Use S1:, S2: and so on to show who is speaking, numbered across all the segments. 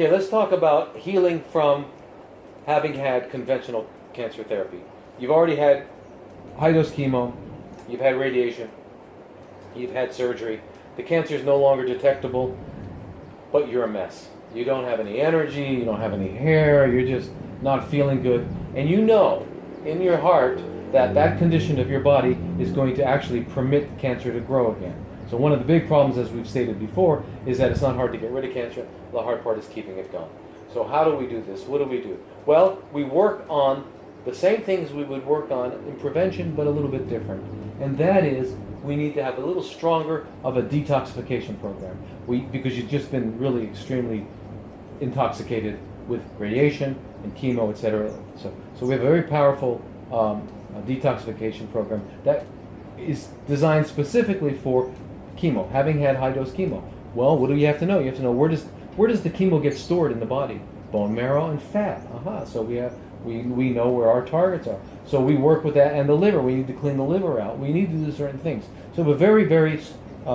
S1: Okay, let's talk about healing from having had conventional cancer therapy. You've already had high-dose chemo, you've had radiation, you've had surgery. The cancer is no longer detectable, but you're a mess. You don't have any energy, you don't have any hair, you're just not feeling good. And you know in your heart that that condition of your body is going to actually permit cancer to grow again. So one of the big problems, as we've stated before, is that it's not hard to get rid of cancer. The hard part is keeping it going. So how do we do this? What do we do? Well, we work on the same things we would work on in prevention, but a little bit different. And that is, we need to have a little stronger of a detoxification program. Because you've just been really extremely intoxicated with radiation and chemo, etc. So we have a very powerful detoxification program that is designed specifically for chemo, having had high-dose chemo. Well, what do you have to know? You have to know where does the chemo get stored in the body? Bone marrow and fat. So we know where our targets are. So we work with that, and the liver. We need to clean the liver out. We need to do certain things. So we have a very, very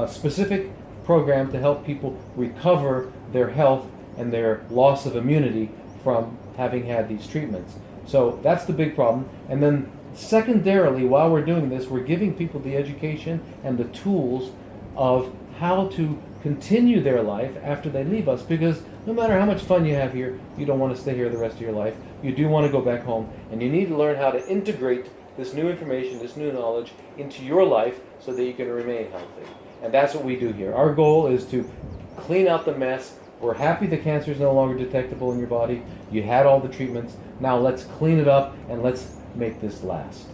S1: specific program to help people recover their health and their loss of immunity from having had these treatments. So that's the big problem. And then secondarily, while we're doing this, we're giving people the education and the tools of how to continue their life after they leave us, because no matter how much fun you have here, you don't want to stay here the rest of your life. You do want to go back home, and you need to learn how to integrate this new information, this new knowledge into your life so that you can remain healthy. And that's what we do here. Our goal is to clean out the mess. We're happy the cancer is no longer detectable in your body. You had all the treatments. Now let's clean it up and let's make this last.